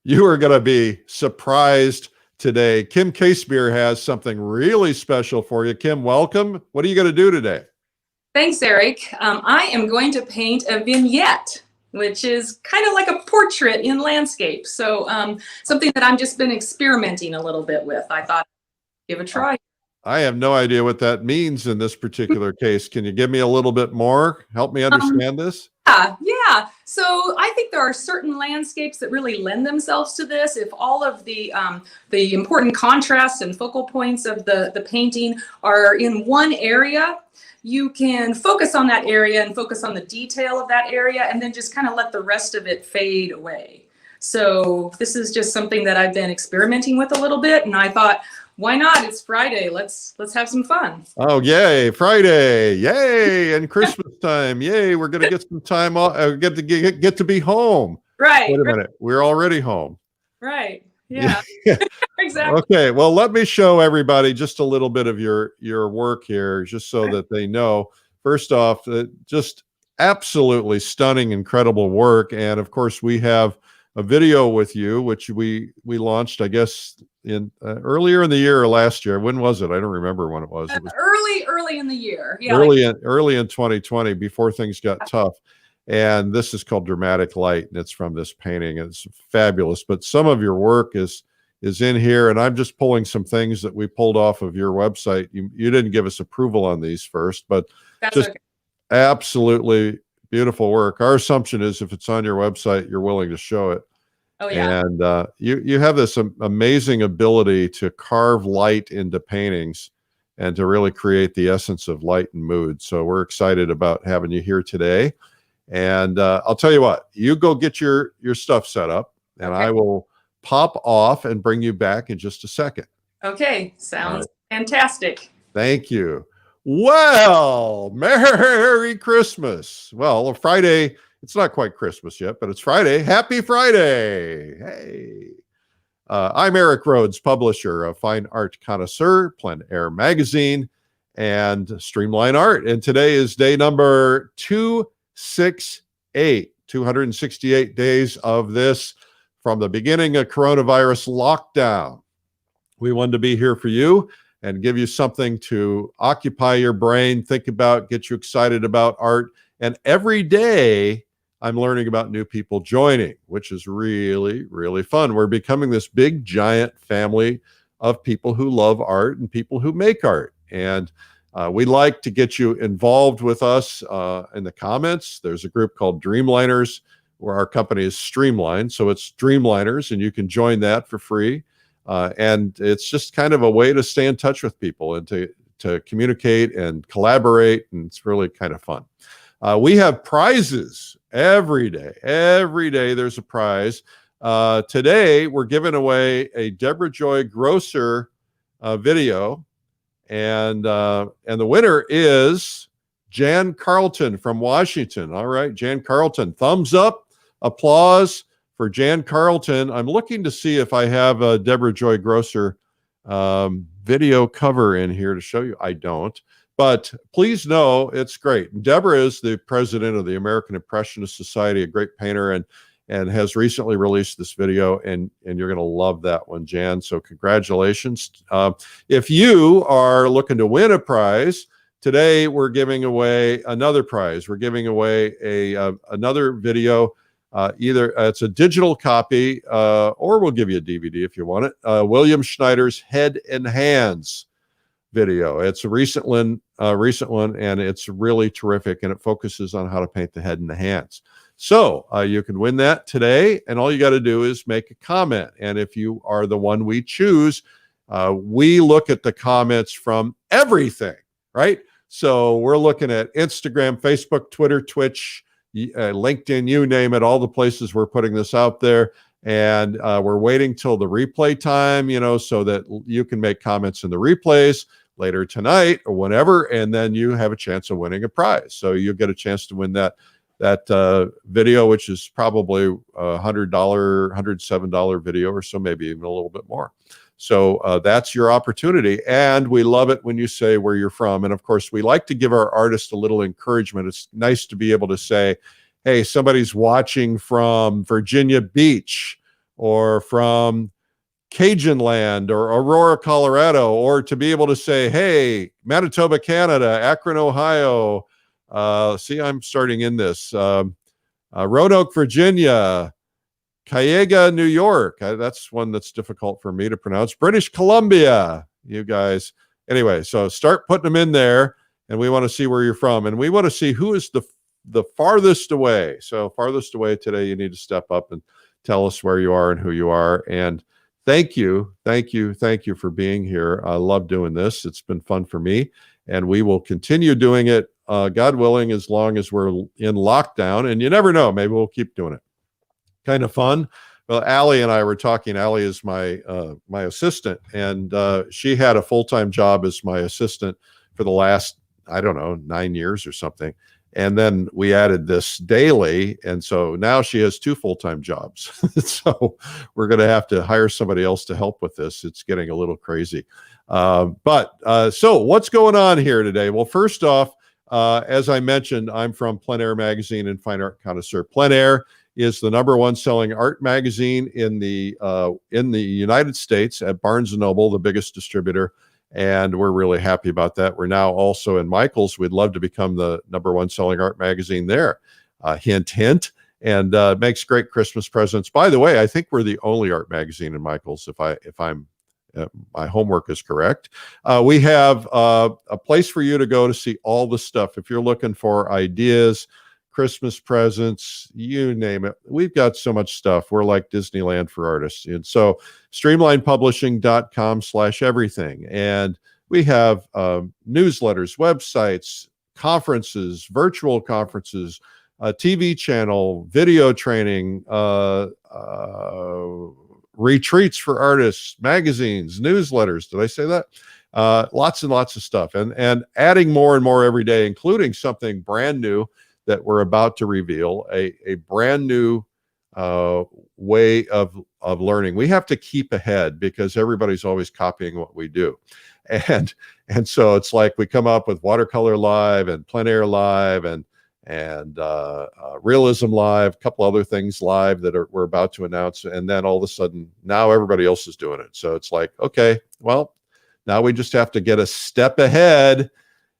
You are going to be surprised today. Kim Casebeer has something really special for you. Kim, welcome. What are you going to do today? Thanks, Eric. I am going to paint a vignette, which is kind of like a portrait in landscape. So something that I've just been experimenting a little bit with. I thought, give a try. I have no idea what that means in this particular case. Can you give me a little bit more? Help me understand this? Yeah. So I think there are certain landscapes that really lend themselves to this. If all of the important contrasts and focal points of the painting are in one area, you can focus on that area and focus on the detail of that area, and then just kind of let the rest of it fade away. So this is just something that I've been experimenting with a little bit, and I thought, why not? It's Friday. Let's have some fun. Oh, yay. Friday. Yay. And Christmas time. Yay. We're going to get some time off. Get to be home. Right. Wait a minute. We're already home. Right. Yeah. Exactly. Okay. Well, let me show everybody just a little bit of your work here, just so that they know. First off, just absolutely stunning, incredible work. And of course, we have a video with you, which we launched, I guess, in earlier in the year or last year. When was it? I don't remember when it was. It was early in the year. Yeah, early in 2020, before things got tough. And this is called Dramatic Light, and it's from this painting. It's fabulous. But some of your work is in here, and I'm just pulling some things that we pulled off of your website. You didn't give us approval on these first, but that's just okay. Absolutely beautiful work. Our assumption is if it's on your website, you're willing to show it. Oh, yeah. And you have this amazing ability to carve light into paintings and to really create the essence of light and mood. So we're excited about having you here today. And I'll tell you what, you go get your stuff set up, and Okay. I will pop off and bring you back in just a second. Okay. Sounds fantastic. Thank you. Well, Merry Christmas. Well, Friday, it's not quite Christmas yet, but it's Friday. Happy Friday. Hey. I'm Eric Rhodes, publisher of Fine Art Connoisseur, Plein Air Magazine, and Streamline Art. And today is day number 268, 268 days of this from the beginning of coronavirus lockdown. We wanted to be here for you and give you something to occupy your brain, think about, get you excited about art. And every day, I'm learning about new people joining, which is really, really fun. We're becoming this big, giant family of people who love art and people who make art. And we'd like to get you involved with us in the comments. There's a group called Dreamliners, where our company is Streamline. So it's Dreamliners, and you can join that for free. And it's just kind of a way to stay in touch with people and to communicate and collaborate. And it's really kind of fun. We have prizes every day. Every day there's a prize. Today we're giving away a Deborah Joy Grosser video, and the winner is Jan Carlton from Washington. All right, Jan Carlton, thumbs up, applause for Jan Carlton. I'm looking to see if I have a Deborah Joy Grosser video cover in here to show you. I don't. But please know it's great. Deborah is the president of the American Impressionist Society, a great painter, and has recently released this video, and you're going to love that one, Jan. So congratulations. If you are looking to win a prize, today we're giving away another prize. We're giving away another video. Either it's a digital copy, or we'll give you a DVD if you want it. William Schneider's Head and Hands video. It's a recent one, and it's really terrific, and it focuses on how to paint the head and the hands. So you can win that today, and all you got to do is make a comment. And if you are the one we choose, we look at the comments from everything, right? So we're looking at Instagram, Facebook, Twitter, Twitch, LinkedIn, you name it, all the places we're putting this out there. And we're waiting till the replay time, so that you can make comments in the replays later tonight or whenever, and then you have a chance of winning a prize. So you'll get a chance to win that video, which is probably a $100, $107 video or so, maybe even a little bit more. So that's your opportunity. And we love it when you say where you're from. And of course, we like to give our artists a little encouragement. It's nice to be able to say, hey, somebody's watching from Virginia Beach, or from Cajun land or Aurora, Colorado, or to be able to say, hey, Manitoba, Canada, Akron, Ohio. See, I'm starting in this. Roanoke, Virginia, Cayuga, New York. That's one that's difficult for me to pronounce. British Columbia, you guys. Anyway, so start putting them in there, and we want to see where you're from. And we want to see who is the farthest away. So farthest away today, you need to step up and tell us where you are and who you are. And thank you for being here. I love doing this. It's been fun for me, and we will continue doing it, God willing, as long as we're in lockdown. And you never know, maybe we'll keep doing it. Kind of fun. Well, Allie and I were talking. Allie is my assistant, and she had a full-time job as my assistant for the last, I don't know, 9 years or something. And then we added this daily, and so now she has 2 full-time jobs. So we're going to have to hire somebody else to help with this. It's getting a little crazy. So what's going on here today? Well, first off, as I mentioned, I'm from Plein Air Magazine and Fine Art Connoisseur. Plein Air is the #1 selling art magazine in the United States at Barnes & Noble, the biggest distributor. And we're really happy about that. We're now also in Michael's. We'd love to become the #1 selling art magazine there. Hint, hint. And makes great Christmas presents. By the way, I think we're the only art magazine in Michael's, if I'm my homework is correct. We have a place for you to go to see all the stuff. If you're looking for ideas, Christmas presents, you name it. We've got so much stuff. We're like Disneyland for artists. And so streamlinepublishing.com/everything. And we have newsletters, websites, conferences, virtual conferences, a TV channel, video training, retreats for artists, magazines, newsletters. Did I say that? Lots and lots of stuff. And adding more and more every day, including something brand new that we're about to reveal, a brand new way of learning. We have to keep ahead because everybody's always copying what we do. And so it's like we come up with Watercolor Live and Plein Air Live and Realism Live, a couple other things live that we're about to announce. And then all of a sudden, now everybody else is doing it. So it's like, okay, well, now we just have to get a step ahead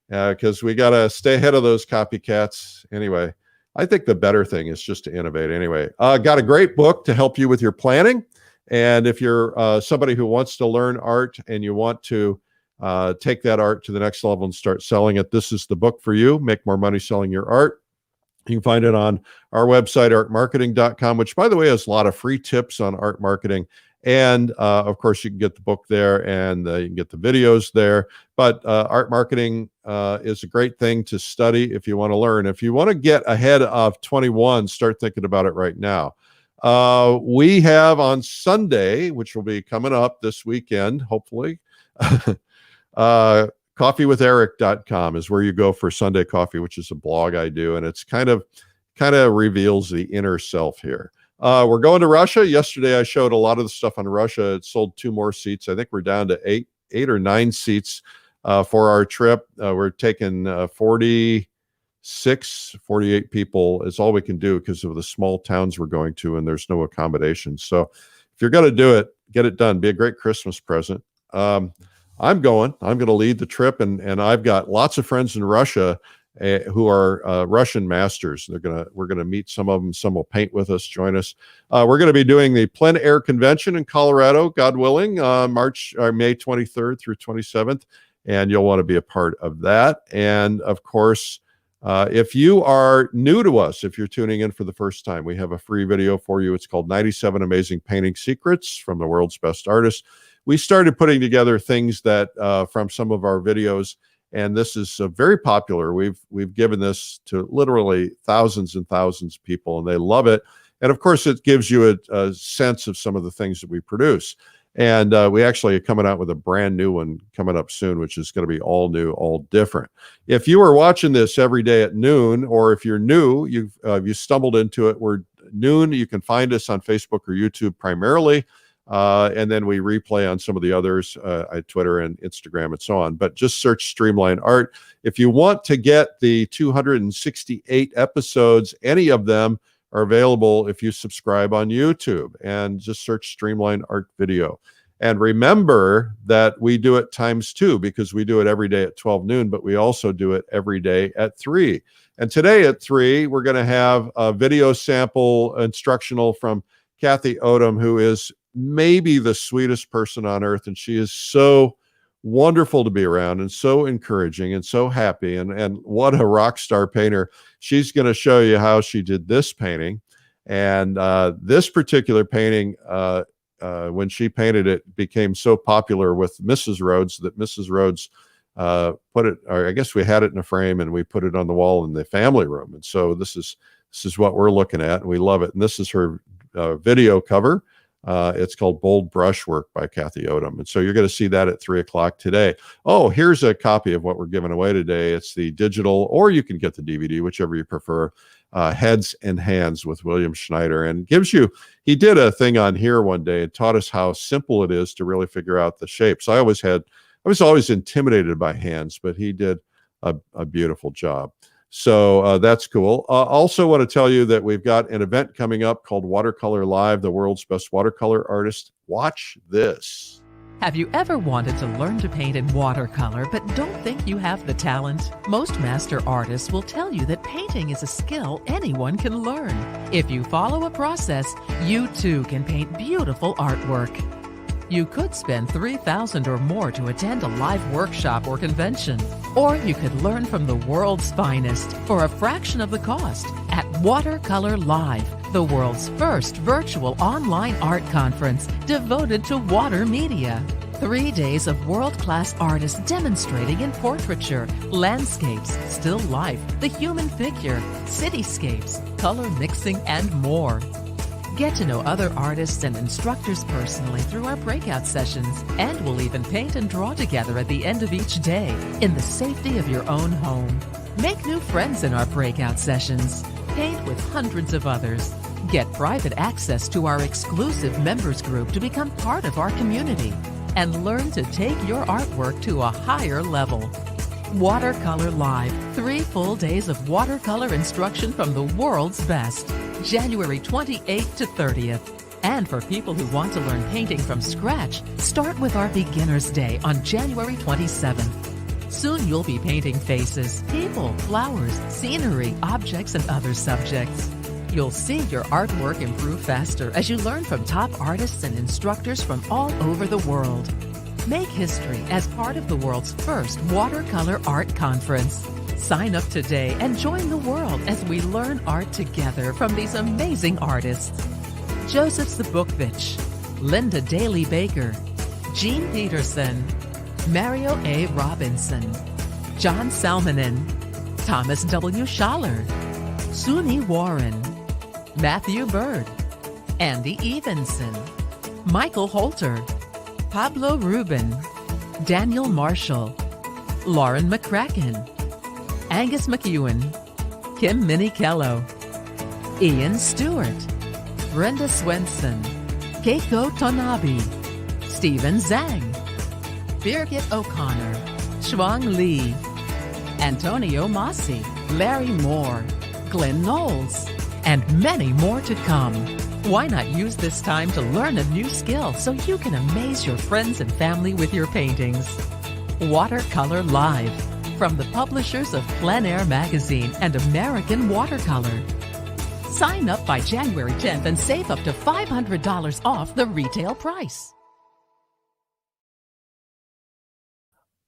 because we got to stay ahead of those copycats. Anyway, I think the better thing is just to innovate. Anyway, got a great book to help you with your planning. And if you're somebody who wants to learn art and you want to take that art to the next level and start selling it, this is the book for you. Make more money selling your art. You can find it on our website, artmarketing.com, which, by the way, has a lot of free tips on art marketing. And of course, you can get the book there, and you can get the videos there. But art marketing is a great thing to study if you want to learn. If you want to get ahead of 21, start thinking about it right now. We have on Sunday, which will be coming up this weekend, hopefully, coffeewitheric.com is where you go for Sunday coffee, which is a blog I do. And it's kind of reveals the inner self here. We're going to Russia. Yesterday, I showed a lot of the stuff on Russia. It sold 2 more seats. I think we're down to 8 or 9 seats for our trip. We're taking 46, 48 people is all we can do because of the small towns we're going to, and there's no accommodations. So if you're going to do it, get it done. Be a great Christmas present. I'm going to lead the trip, and I've got lots of friends in Russia who are Russian masters. We're gonna meet some of them. Some will paint with us, join us. We're going to be doing the Plein Air Convention in Colorado, God willing, May 23rd through 27th, and you'll want to be a part of that. And of course, if you are new to us, if you're tuning in for the first time, we have a free video for you. It's called 97 Amazing Painting Secrets from the World's Best Artists. We started putting together things that from some of our videos, and this is very popular. We've given this to literally thousands and thousands of people, and they love it. And of course, it gives you a sense of some of the things that we produce. And we actually are coming out with a brand new one coming up soon, which is going to be all new, all different. If you are watching this every day at noon, or if you're new, you stumbled into it, we're noon. You can find us on Facebook or YouTube primarily. And then we replay on some of the others, Twitter and Instagram and so on. But just search Streamline Art. If you want to get the 268 episodes, any of them are available if you subscribe on YouTube and just search Streamline Art Video. And remember that we do it ×2 because we do it every day at 12 noon, but we also do it every day at 3. And today at 3, we're going to have a video sample instructional from Kathy Odom, who is maybe the sweetest person on earth. And she is so wonderful to be around and so encouraging and so happy. And what a rock star painter. She's going to show you how she did this painting. And this particular painting, when she painted it, became so popular with Mrs. Rhodes that Mrs. Rhodes put it, or I guess we had it in a frame and we put it on the wall in the family room. And so this is what we're looking at, and we love it. And this is her video cover. It's called Bold Brushwork by Kathy Odom. And so you're going to see that at 3 o'clock today. Oh, here's a copy of what we're giving away today. It's the digital, or you can get the DVD, whichever you prefer. Heads and Hands with William Schneider, and gives you, he did a thing on here one day and taught us how simple it is to really figure out the shapes. I was always intimidated by hands, but he did a beautiful job. So that's cool. Also want to tell you that we've got an event coming up called Watercolor Live, the world's best watercolor artist. Watch this. Have you ever wanted to learn to paint in watercolor but don't think you have the talent? Most master artists will tell you that painting is a skill anyone can learn. If you follow a process, you too can paint beautiful artwork. You could spend $3,000 or more to attend a live workshop or convention. Or you could learn from the world's finest for a fraction of the cost at Watercolor Live, the world's first virtual online art conference devoted to water media. 3 days of world-class artists demonstrating in portraiture, landscapes, still life, the human figure, cityscapes, color mixing, and more. Get to know other artists and instructors personally through our breakout sessions, and we'll even paint and draw together at the end of each day in the safety of your own home. Make new friends in our breakout sessions. Paint with hundreds of others. Get private access to our exclusive members group to become part of our community, and learn to take your artwork to a higher level. Watercolor Live, 3 full days of watercolor instruction from the world's best. January 28th to 30th. And for people who want to learn painting from scratch, start with our Beginner's Day on January 27th. Soon you'll be painting faces, people, flowers, scenery, objects, and other subjects. You'll see your artwork improve faster as you learn from top artists and instructors from all over the world. Make history as part of the world's first watercolor art conference. Sign up today and join the world as we learn art together from these amazing artists. Joseph Zbukvich, Linda Daly Baker, Jean Peterson, Mario A. Robinson, John Salmonen, Thomas W. Schaller, Suni Warren, Matthew Bird, Andy Evenson, Michael Holter, Pablo Rubin, Daniel Marshall, Lauren McCracken, Angus McEwen, Kim Minicello, Ian Stewart, Brenda Swenson, Keiko Tonabe, Stephen Zhang, Birgit O'Connor, Shuang Li, Antonio Masi, Larry Moore, Glenn Knowles, and many more to come. Why not use this time to learn a new skill so you can amaze your friends and family with your paintings? Watercolor Live, from the publishers of Plein Air Magazine and American Watercolor. Sign up by January 10th and save up to $500 off the retail price.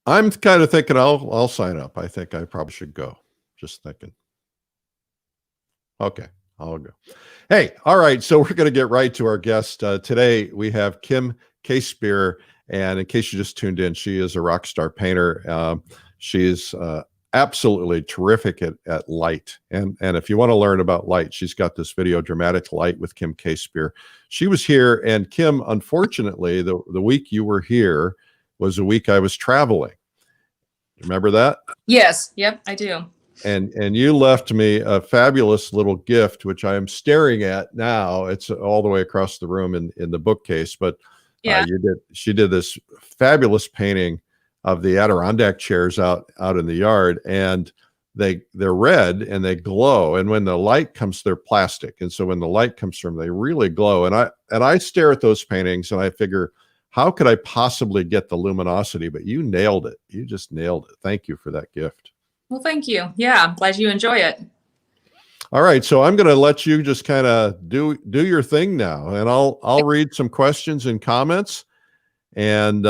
I'm kind of thinking I'll sign up. I think I probably should go. Just thinking. Okay, I'll go. Hey, all right. So we're going to get right to our guest. Today we have Kim Casebeer, and in case you just tuned in, she is a rock star painter. She is absolutely terrific at light. And if you want to learn about light, she's got this video, Dramatic Light with Kim Casebeer. She was here, and Kim, unfortunately, the week you were here was a week I was traveling. Remember that? Yes. Yep, I do. And you left me a fabulous little gift, which I am staring at now. It's all the way across the room in the bookcase. But yeah, she did this fabulous painting of the Adirondack chairs out in the yard. And they're red and they glow. And when the light comes, they're plastic. And so when the light comes from, they really glow. And I stare at those paintings and I figure, how could I possibly get the luminosity? But you nailed it. You just nailed it. Thank you for that gift. Well, thank you. Yeah, I'm glad you enjoy it. All right, so I'm going to let you just kind of do your thing now, and I'll read some questions and comments, and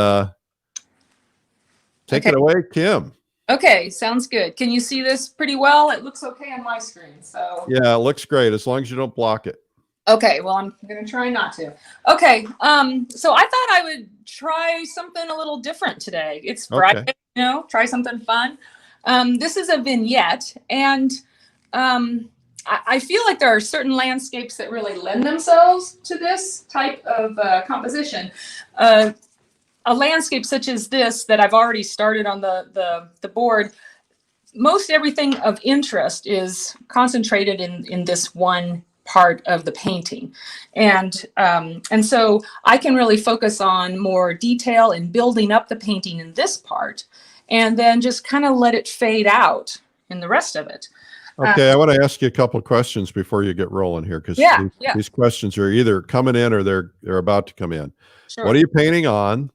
take it away, Kim. Okay, sounds good. Can you see this pretty well? It looks okay on my screen. So yeah, it looks great as long as you don't block it. Okay, well, I'm going to try not to. Okay, so I thought I would try something a little different today. It's Friday, Okay. you know, try something fun. This is a vignette, and I feel like there are certain landscapes that really lend themselves to this type of composition. A landscape such as this that I've already started on the board, most everything of interest is concentrated in this one part of the painting. And so I can really focus on more detail and building up the painting in this part, and then just kind of let it fade out in the rest of it. Okay, I want to ask you a couple of questions before you get rolling here, because these questions are either coming in or they're about to come in. Sure. What are you painting on?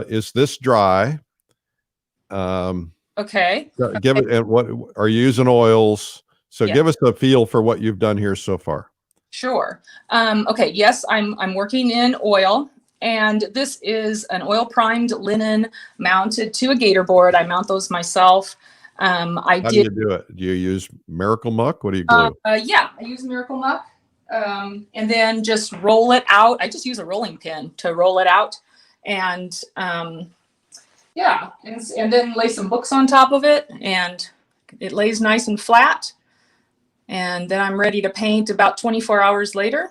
Is this dry? Okay. Give it. And what are you using oils? So Yeah. give us a feel for what you've done here so far. Sure. Okay. Yes, I'm working in oil, and this is an oil primed linen mounted to a gator board. I mount those myself. How do you do it? Do you use Miracle Muck? What do you glue? Yeah, I use Miracle Muck, and then just roll it out. I just use a rolling pin to roll it out, and yeah, and then lay some books on top of it, and it lays nice and flat. And then I'm ready to paint about 24 hours later.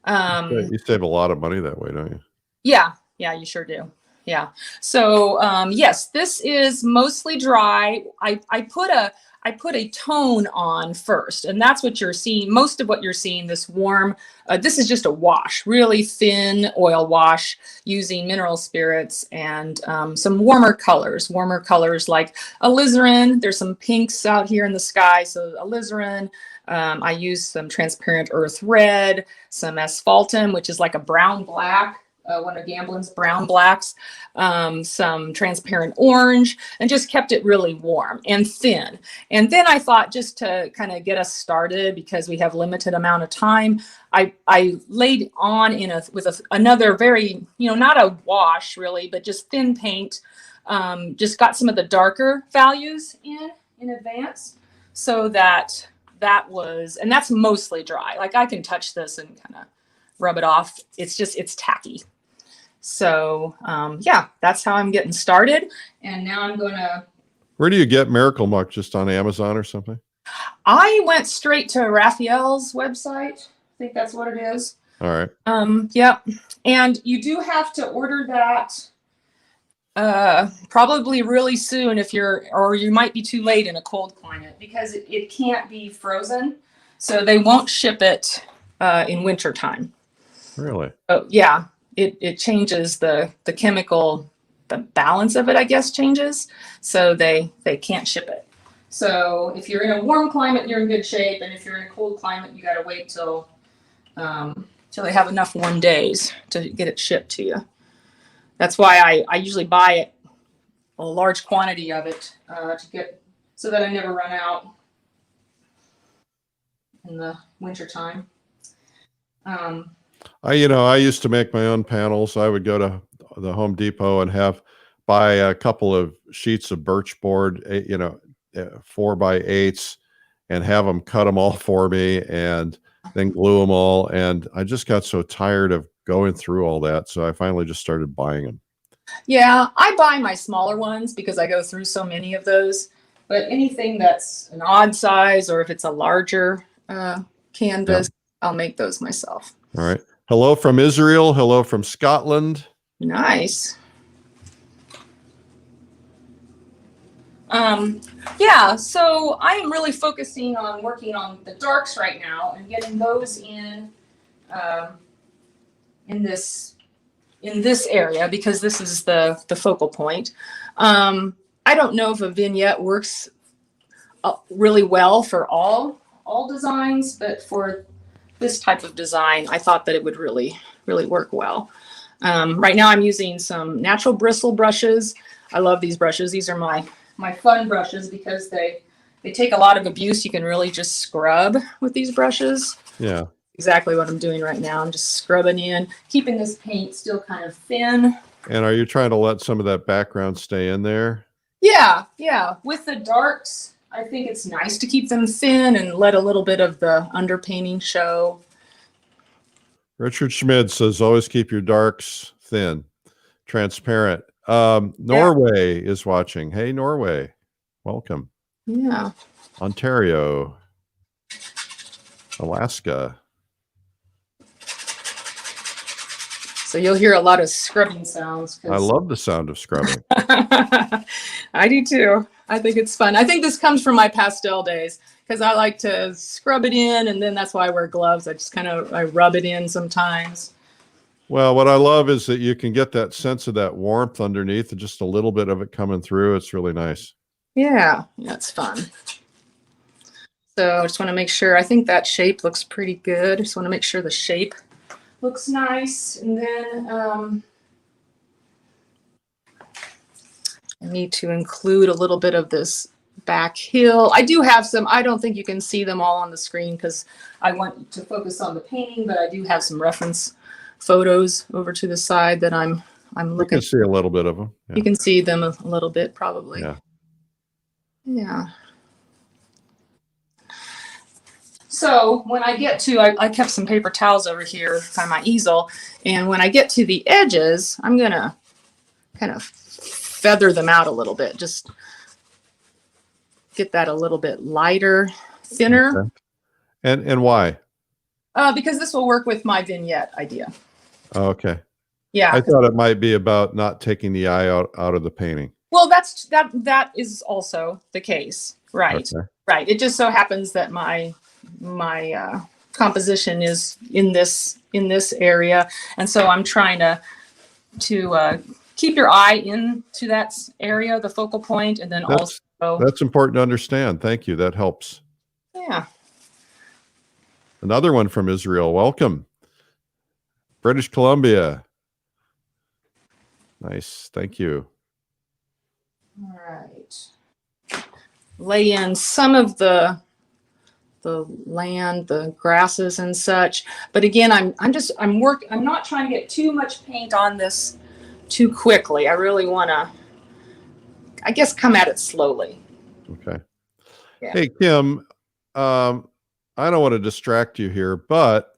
You save a lot of money that way, don't you? Yeah, you sure do. Yeah. So yes, this is mostly dry. I put a tone on first, and that's what you're seeing. Most of what you're seeing, this warm, this is just a wash, really thin oil wash using mineral spirits and some warmer colors like alizarin. There's some pinks out here in the sky, so alizarin. I use some transparent earth red, some asphaltum, which is like a brown black. One of Gamblin's brown blacks, some transparent orange, and just kept it really warm and thin. And then I thought, just to kind of get us started, because we have limited amount of time, I laid on with another very, not a wash really, but just thin paint. Just got some of the darker values in advance, so that was, and that's mostly dry. Like I can touch this and kind of rub it off. It's tacky. So yeah, that's how I'm getting started. And now I'm gonna. Where do you get Miracle Muck? Just on Amazon or something? I went straight to Raphael's website. I think that's what it is. All right. Yep. And you do have to order that probably really soon or you might be too late in a cold climate, because it can't be frozen. So they won't ship it in winter time. Really? Oh yeah. It changes the chemical, the balance of it, I guess, changes. So they can't ship it. So if you're in a warm climate, you're in good shape. And if you're in a cold climate, you got to wait till they have enough warm days to get it shipped to you. That's why I usually buy it, a large quantity of it, to get, so that I never run out in the winter time. I used to make my own panels. I would go to the Home Depot and buy a couple of sheets of birch board, 4x8s, and have them cut them all for me and then glue them all. And I just got so tired of going through all that. So I finally just started buying them. Yeah, I buy my smaller ones because I go through so many of those. But anything that's an odd size, or if it's a larger canvas, I'll make those myself. All right. Hello from Israel. Hello from Scotland. Nice. Yeah, so I am really focusing on working on the darks right now and getting those in this area, because this is the focal point. I don't know if a vignette works really well for all designs, but for this type of design, I thought that it would really work well. Right now I'm using some natural bristle brushes. I love these brushes. These are my fun brushes because they take a lot of abuse. You can really just scrub with these brushes. Yeah. Exactly what I'm doing right now. I'm just scrubbing in, keeping this paint still kind of thin. And are you trying to let some of that background stay in there? Yeah. With the darks, I think it's nice to keep them thin and let a little bit of the underpainting show. Richard Schmid says, always keep your darks thin, transparent. Norway is watching. Hey, Norway. Welcome. Yeah. Ontario. Alaska. So you'll hear a lot of scrubbing sounds. I love the sound of scrubbing. I do too. I think it's fun. I think this comes from my pastel days because I like to scrub it in, and then that's why I wear gloves. I rub it in sometimes. Well, what I love is that you can get that sense of that warmth underneath and just a little bit of it coming through. It's really nice. Yeah, that's fun. So I just want to make sure, I think that shape looks pretty good. I just want to make sure the shape looks nice. And then I need to include a little bit of this back hill. I do have some, I don't think you can see them all on the screen because I want to focus on the painting, but I do have some reference photos over to the side that I'm looking. You can see a little bit of them. Yeah. You can see them a little bit probably. Yeah. Yeah. So when I get to, I kept some paper towels over here by my easel. And when I get to the edges, I'm going to kind of feather them out a little bit. Just get that a little bit lighter, thinner. Okay. And why? Because this will work with my vignette idea. Oh, okay. Yeah. I thought it might be about not taking the eye out of the painting. Well, that is also the case. Right. Okay. Right. It just so happens that my composition is in this area, and so I'm trying to keep your eye into that area, the focal point, and then that's important to understand. Thank you. That helps. Yeah. Another one from Israel. Welcome. British Columbia. Nice. Thank you. All right. Lay in some of the land, the grasses and such. But again, I'm not trying to get too much paint on this too quickly. I really want to, I guess, come at it slowly. Okay. Yeah. Hey, Kim, I don't want to distract you here, but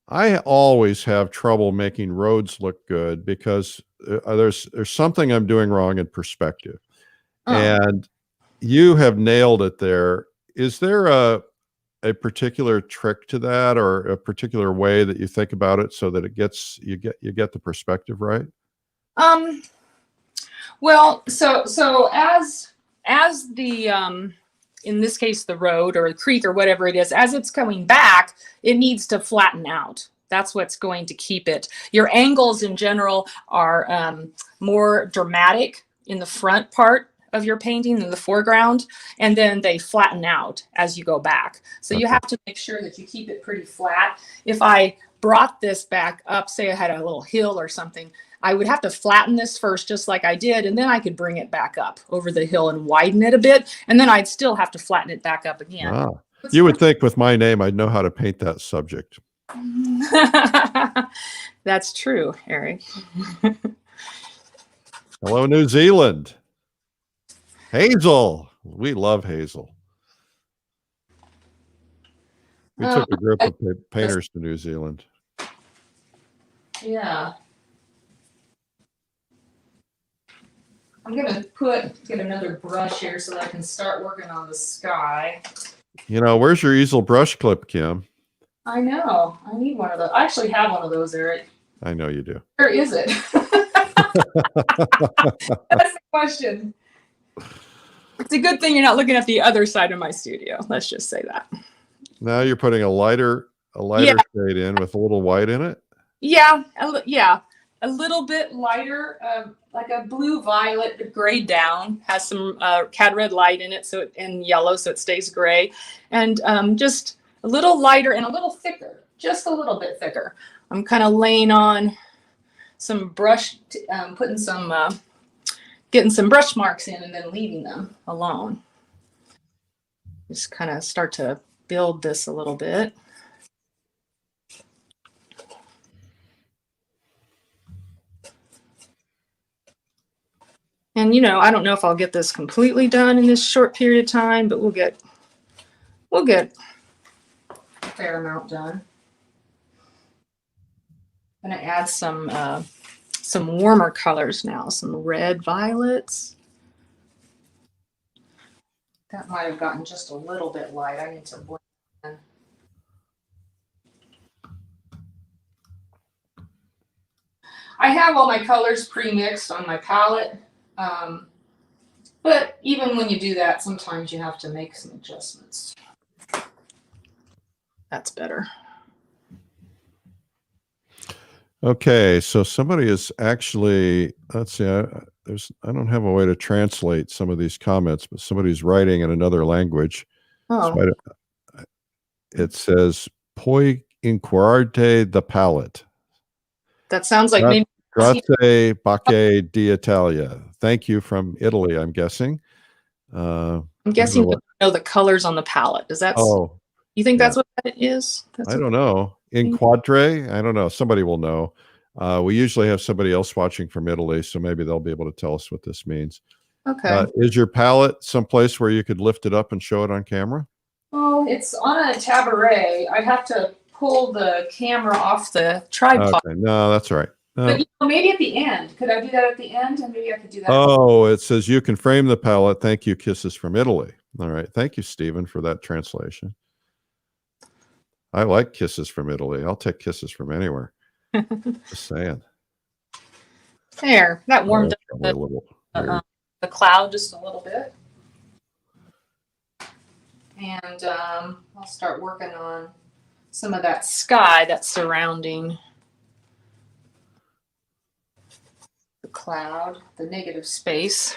I always have trouble making roads look good because there's something I'm doing wrong in perspective. Oh. And you have nailed it there. Is there a particular trick to that, or a particular way that you think about it so that you get the perspective right? Well, so as the in this case the road or the creek or whatever it is, as it's coming back, it needs to flatten out. That's what's going to keep it. Your angles in general are more dramatic in the front part of your painting than the foreground, and then they flatten out as you go back. So you have to make sure that you keep it pretty flat. If I brought this back up, say I had a little hill or something, I would have to flatten this first, just like I did, and then I could bring it back up over the hill and widen it a bit, and then I'd still have to flatten it back up again. Ah, you would think with my name, I'd know how to paint that subject. That's true, Eric. Hello, New Zealand. Hazel. We love Hazel. We took a group of painters to New Zealand. Yeah. I'm going to get another brush here so that I can start working on the sky. You know, where's your easel brush clip, Kim? I know. I need one of those. I actually have one of those, Eric. I know you do. Where is it? That's the question. It's a good thing you're not looking at the other side of my studio. Let's just say that. Now you're putting a lighter shade in with a little white in it. Yeah. Yeah. a little bit lighter, like a blue violet grayed down, has some cad red light in it, and yellow, so it stays gray, and just a little lighter and a little thicker, just a little bit thicker. I'm kind of laying on some brush, putting some, getting some brush marks in and then leaving them alone. Just kind of start to build this a little bit. And, you know, I don't know if I'll get this completely done in this short period of time, but we'll get a fair amount done. I'm going to add some warmer colors now, some red violets. That might have gotten just a little bit light. I need to blend in. I have all my colors pre-mixed on my palette. But even when you do that, sometimes you have to make some adjustments. That's better. Okay, so somebody is actually, let's see, I don't have a way to translate some of these comments, but somebody's writing in another language. Oh. So it says, poi inquarte the palette. That sounds like maybe. Grazie Bacche d'Italia. Thank you from Italy, I'm guessing. I'm guessing you know the colors on the palette. Does that? Oh, you think that's what that is? I don't know. Inquadre? I don't know. Somebody will know. We usually have somebody else watching from Italy, so maybe they'll be able to tell us what this means. Okay. Is your palette someplace where you could lift it up and show it on camera? Oh, it's on a taboret. I'd have to pull the camera off the tripod. Okay. No, that's all right. But you know, maybe at the end. Could I do that at the end? And maybe I could do that. Oh, it says you can frame the palette. Thank you. Kisses from Italy. All right. Thank you, Stephen, for that translation. I like kisses from Italy. I'll take kisses from anywhere. Just saying. There. That warmed up a little the cloud just a little bit. And I'll start working on some of that sky that's surrounding the cloud, the negative space.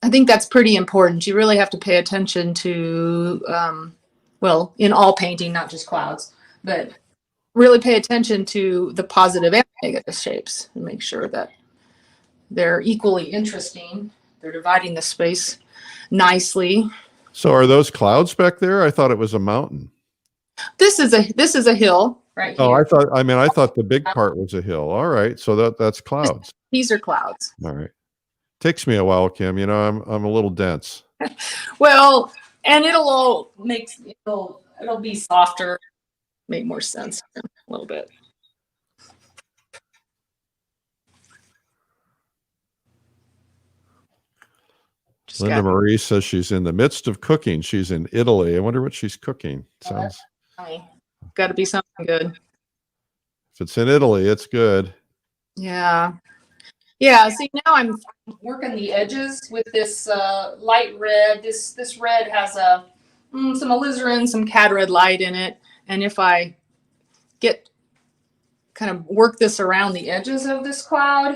I think that's pretty important. You really have to pay attention to, well, in all painting, not just clouds, but really pay attention to the positive and negative shapes and make sure that they're equally interesting. They're dividing the space nicely. So are those clouds back there? I thought it was a mountain. This is a hill right here. Oh, I thought the big part was a hill. All right. So that's clouds. These are clouds. All right. Takes me a while, Kim. You know, I'm a little dense. Well, and it'll be softer, make more sense a little bit. Linda Marie says she's in the midst of cooking. She's in Italy. I wonder what she's cooking. Sounds got to be something good. If it's in Italy, it's good. Yeah. Yeah. See, now I'm working the edges with this light red. This red has some alizarin, some cad red light in it. And if I kind of work this around the edges of this cloud,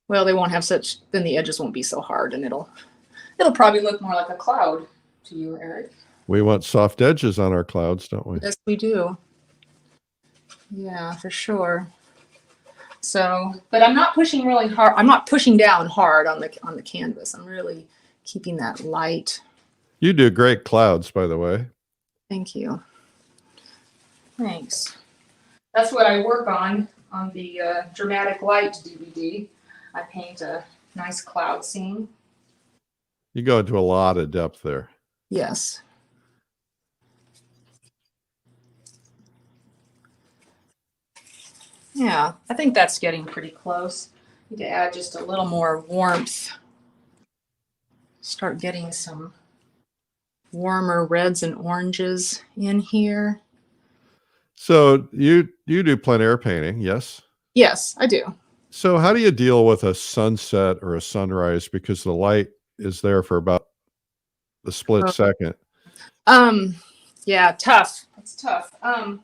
well, they won't have then the edges won't be so hard, and it'll probably look more like a cloud to you, Eric. We want soft edges on our clouds, don't we? Yes, we do. Yeah, for sure. So, but I'm not pushing really hard. I'm not pushing down hard on the canvas. I'm really keeping that light. You do great clouds, by the way. Thank you. Thanks. That's what I work on the Dramatic Light DVD. I paint a nice cloud scene. You go into a lot of depth there. Yes. Yeah, I think that's getting pretty close. Need to add just a little more warmth. Start getting some warmer reds and oranges in here. So you do plein air painting, yes? Yes, I do. So how do you deal with a sunset or a sunrise because the light is there for about the split second? Yeah, tough. It's tough. On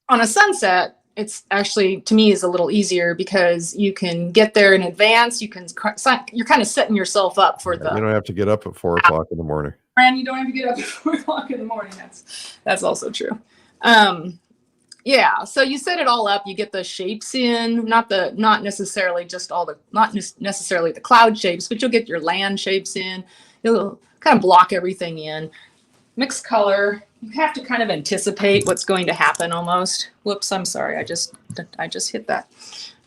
a sunset, it's actually, to me, is a little easier because you can get there in advance. You're kind of setting yourself up for You don't have to get up at 4 o'clock in the morning. and you don't have to get up at 4 o'clock in the morning. That's also true. Yeah, so you set it all up, you get the shapes in, not necessarily just not necessarily the cloud shapes, but you'll get your land shapes in. You'll kind of block everything in. Mix color, you have to kind of anticipate what's going to happen almost. Whoops, I'm sorry, I just hit that.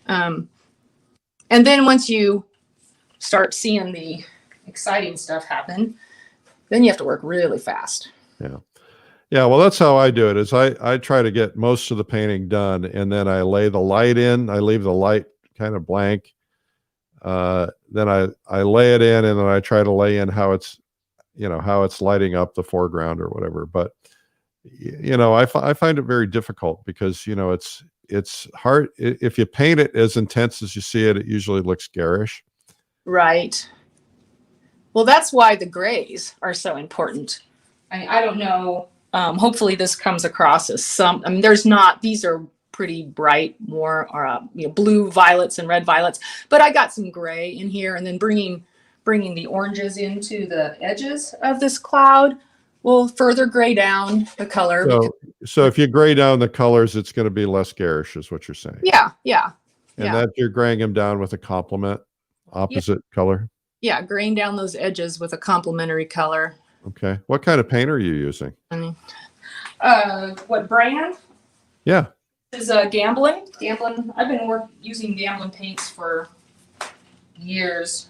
And then once you start seeing the exciting stuff happen, then you have to work really fast. Yeah. Yeah, well, that's how I do it. Is I try to get most of the painting done, and then I lay the light in. I leave the light kind of blank. Then I lay it in, and then I try to lay in how it's lighting up the foreground or whatever. But I find it very difficult because it's hard. If you paint it as intense as you see it, it usually looks garish. Right. Well, that's why the grays are so important. I don't know. Hopefully this comes across as these are pretty bright, more blue violets and red violets, but I got some gray in here, and then bringing the oranges into the edges of this cloud will further gray down the color. So if you gray down the colors, it's going to be less garish is what you're saying. Yeah. And that you're graying them down with a complement opposite color. Yeah, graying down those edges with a complementary color. Okay. What kind of paint are you using? What brand? Yeah. This is Gamblin. I've been using Gamblin paints for years.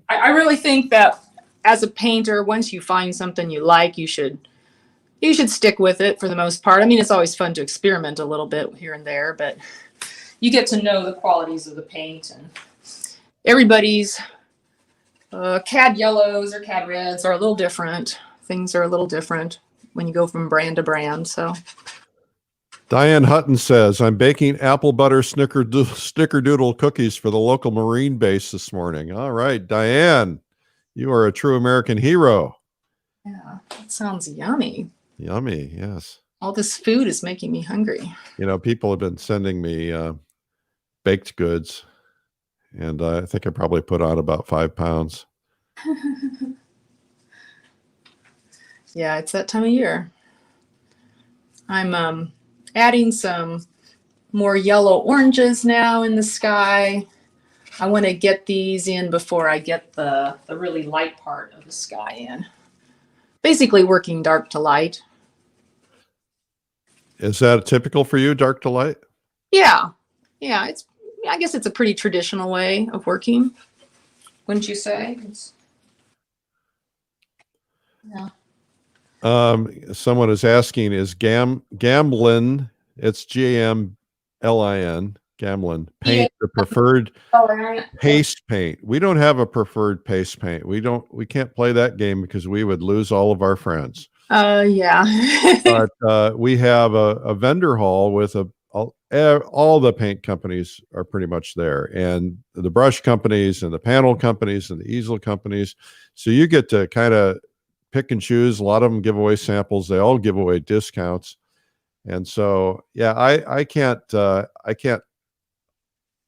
I really think that as a painter, once you find something you like, you should stick with it for the most part. I mean, it's always fun to experiment a little bit here and there, but you get to know the qualities of the paint, and everybody's cad yellows or cad reds are a little different. Things are a little different when you go from brand to brand. So Diane Hutton says, I'm baking apple butter snickerdoodle cookies for the local Marine base this morning. All right, Diane, you are a true American hero. Yeah, that sounds yummy. Yummy, yes. All this food is making me hungry. People have been sending me baked goods, and I think I probably put on about 5 pounds. Yeah, it's that time of year. I'm adding some more yellow oranges now in the sky. I want to get these in before I get the really light part of the sky in. Basically working dark to light. Is that typical for you, dark to light? Yeah. I guess it's a pretty traditional way of working. Wouldn't you say? Yeah. Someone is asking, is Gamblin, it's Gamlin, Gamblin paint the preferred paste paint? We don't have a preferred paste paint. We can't play that game because we would lose all of our friends. Yeah. But we have a vendor hall with all the paint companies are pretty much there, and the brush companies and the panel companies and the easel companies. So you get to kind of pick and choose. A lot of them give away samples. They all give away discounts. And so, yeah, I can't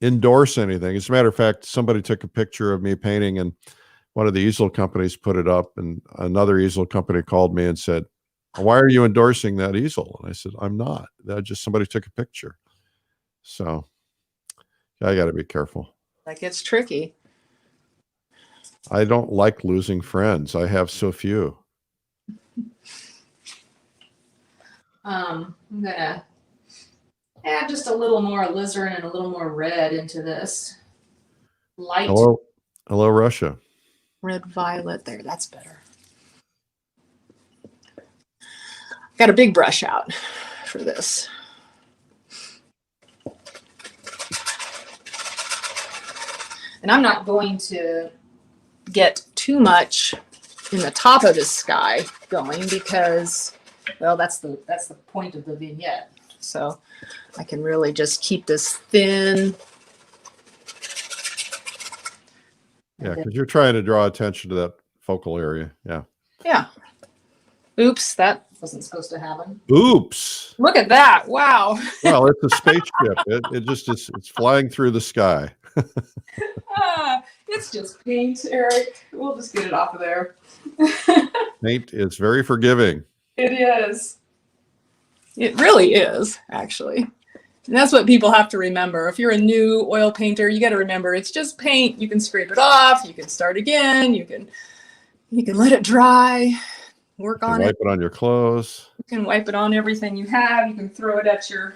endorse anything. As a matter of fact, somebody took a picture of me painting, and one of the easel companies put it up, and another easel company called me and said, why are you endorsing that easel? And I said, I'm not. That just somebody took a picture. So I got to be careful. That gets tricky. I don't like losing friends. I have so few. I'm gonna add just a little more alizarin and a little more red into this light. Hello, Russia. Red violet there. That's better. Got a big brush out for this. And I'm not going to get too much in the top of the sky going because, well, that's the point of the vignette. So I can really just keep this thin. Yeah, because you're trying to draw attention to that focal area. Yeah. Yeah. Oops, that wasn't supposed to happen. Oops. is. Look at that. Wow. Well, it's a spaceship. It's flying through the sky. It's just paint, Eric. We'll just get it off of there. Paint is very forgiving. It is. It really is, actually. And that's what people have to remember. If you're a new oil painter, you got to remember it's just paint. You can scrape it off. You can start again. You can let it dry. Work on it. Wipe it on your clothes. You can wipe it on everything you have. You can throw it at your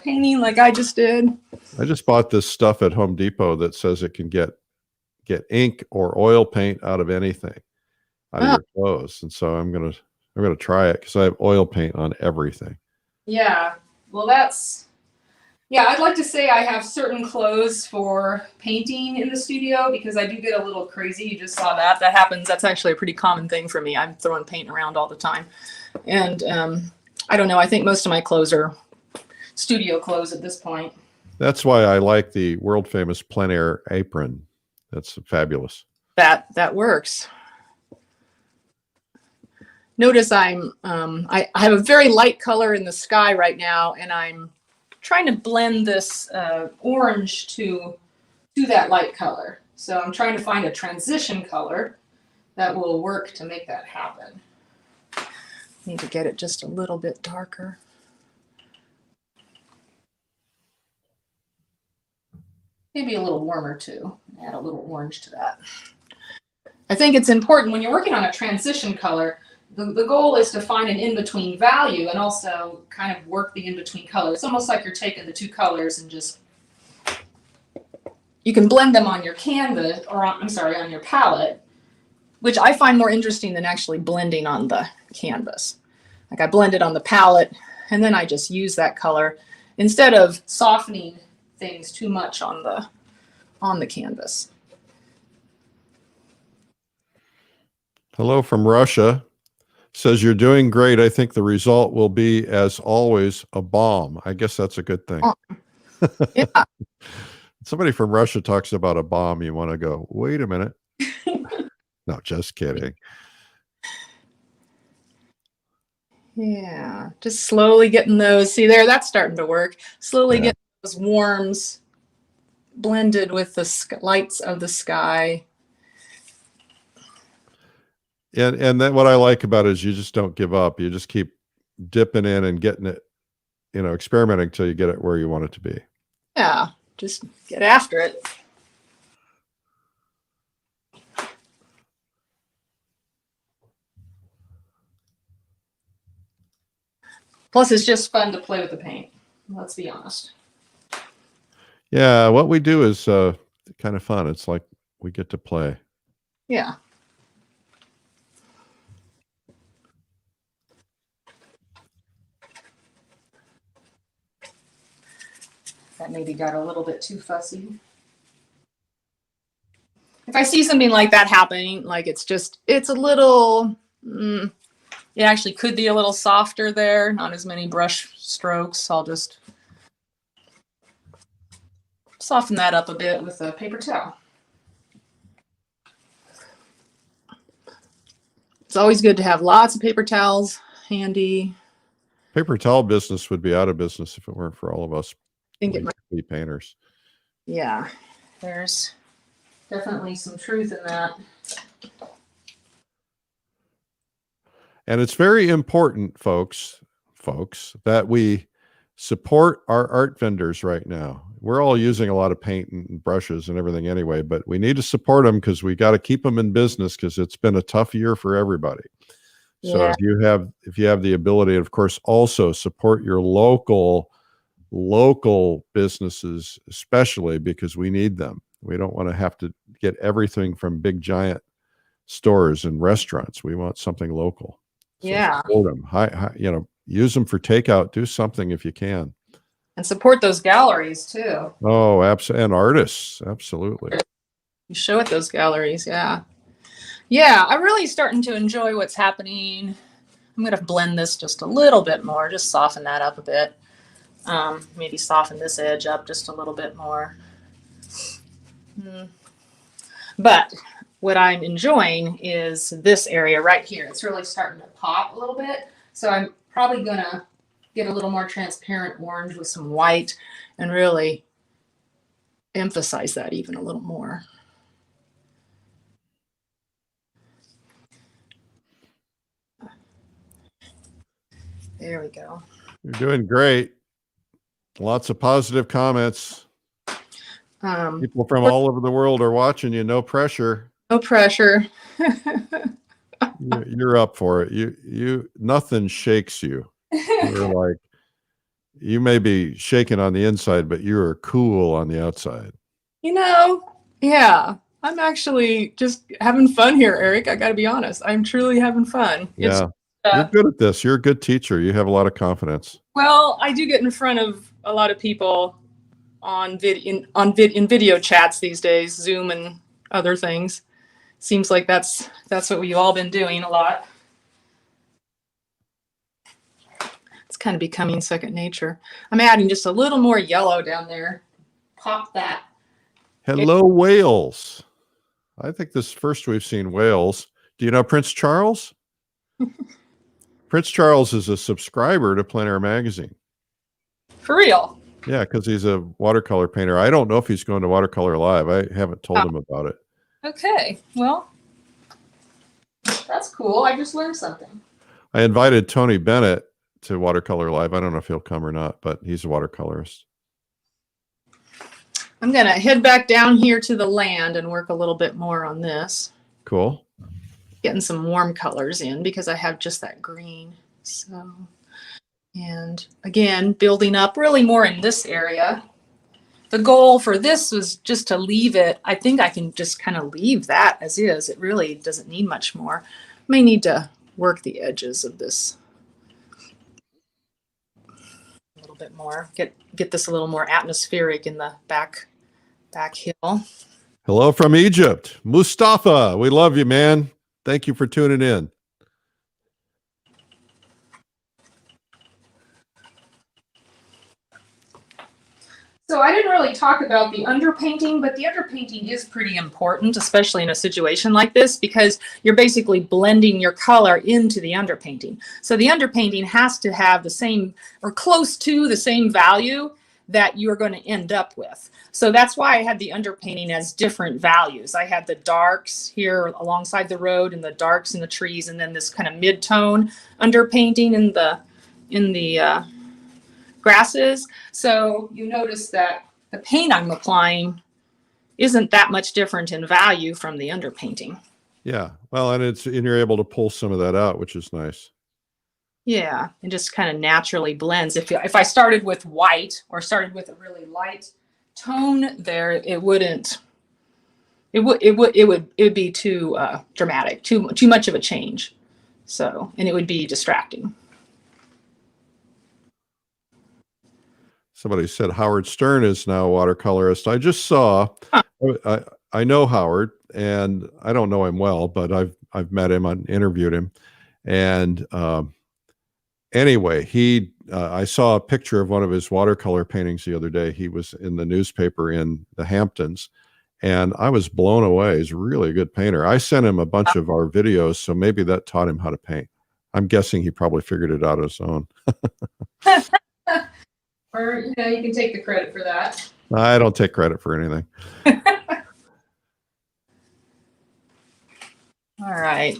painting like I just did. I just bought this stuff at Home Depot that says it can get ink or oil paint out of anything, out of your clothes. And so I'm gonna try it because I have oil paint on everything. Yeah. Well, I'd like to say I have certain clothes for painting in the studio because I do get a little crazy. You just saw that. That happens. That's actually a pretty common thing for me. I'm throwing paint around all the time. And I don't know. I think most of my clothes are studio clothes at this point. That's why I like the world famous plein air apron. That's fabulous. That works. Notice I have a very light color in the sky right now, and I'm trying to blend this orange to that light color. So I'm trying to find a transition color that will work to make that happen. Need to get it just a little bit darker. Maybe a little warmer too. Add a little orange to that. I think it's important when you're working on a transition color, the goal is to find an in-between value and also kind of work the in-between color. It's almost like you're taking the two colors and just, you can blend them on your canvas, or on your palette, which I find more interesting than actually blending on the canvas. Like I blend it on the palette and then I just use that color instead of softening things too much on the canvas. Hello from Russia. Says you're doing great. I think the result will be, as always, a bomb. I guess that's a good thing. Yeah. Somebody from Russia talks about a bomb. You want to go, wait a minute. No, just kidding. Yeah, just slowly getting those. See there, that's starting to work. Slowly getting those warms blended with the lights of the sky. And then what I like about it is you just don't give up. You just keep dipping in and getting it, experimenting till you get it where you want it to be. Yeah, just get after it. Plus, it's just fun to play with the paint. Let's be honest. Yeah, what we do is kind of fun. It's like we get to play. Yeah. That maybe got a little bit too fussy. If I see something like that happening, like it's a little, it actually could be a little softer there, not as many brush strokes. I'll just soften that up a bit with a paper towel. It's always good to have lots of paper towels handy. Paper towel business would be out of business if it weren't for all of us. I think it might be painters. Yeah, there's definitely some truth in that. And it's very important, folks, that we support our art vendors right now. We're all using a lot of paint and brushes and everything anyway, but we need to support them because we got to keep them in business because it's been a tough year for everybody. So Yeah. if you have the ability, of course, also support your local businesses, especially because we need them. We don't want to have to get everything from big giant stores and restaurants. We want something local. So Yeah. support them. Use them for takeout. Do something if you can. And support those galleries too. Oh, absolutely. And artists. Absolutely. You show at those galleries. Yeah. Yeah. I'm really starting to enjoy what's happening. I'm going to blend this just a little bit more, just soften that up a bit. Maybe soften this edge up just a little bit more. But what I'm enjoying is this area right here. It's really starting to pop a little bit. So probably gonna get a little more transparent orange with some white and really emphasize that even a little more. There we go. You're doing great. Lots of positive comments. People from all over the world are watching you. No pressure. No pressure. You're up for it. You nothing shakes you. You're like, you may be shaking on the inside, but you are cool on the outside. You know, yeah, I'm actually just having fun here, Eric. I got to be honest. I'm truly having fun. Yeah. You're good at this. You're a good teacher. You have a lot of confidence. Well, I do get in front of a lot of people in video chats these days, Zoom and other things. Seems like that's what we've all been doing a lot. It's kind of becoming second nature. I'm adding just a little more yellow down there. Pop that. Hello, Wales. I think this is first we've seen Wales. Do you know Prince Charles? Prince Charles is a subscriber to Plein Air Magazine. For real? Yeah, because he's a watercolor painter. I don't know if he's going to Watercolor Live. I haven't told him about it. Okay, well, that's cool. I just learned something. I invited Tony Bennett to Watercolor Live. I don't know if he'll come or not, but he's a watercolorist. I'm going to head back down here to the land and work a little bit more on this. Cool. Getting some warm colors in because I have just that green. So, and again, building up really more in this area. The goal for this was just to leave it. I think I can just kind of leave that as is. It really doesn't need much more. May need to work the edges of this a little bit more. Get this a little more atmospheric in the back hill. Hello from Egypt. Mustafa, we love you, man. Thank you for tuning in. So I didn't really talk about the underpainting, but the underpainting is pretty important, especially in a situation like this, because you're basically blending your color into the underpainting. So the underpainting has to have the same or close to the same value that you're going to end up with. So that's why I had the underpainting as different values. I had the darks here alongside the road and the darks in the trees, and then this kind of mid-tone underpainting in the grasses. So you notice that the paint I'm applying isn't that much different in value from the underpainting. Yeah, well, and you're able to pull some of that out, which is nice. Yeah, it just kind of naturally blends. If I started with white or started with a really light tone there, it would be too dramatic, too much of a change. So, and it would be distracting. Somebody said Howard Stern is now a watercolorist. I just saw, I know Howard, and I don't know him well, but I've met him, I interviewed him. And anyway, I saw a picture of one of his watercolor paintings the other day. He was in the newspaper in the Hamptons, and I was blown away. He's really a good painter. I sent him a bunch of our videos, so maybe that taught him how to paint. I'm guessing he probably figured it out on his own. Or, you can take the credit for that. I don't take credit for anything. All right.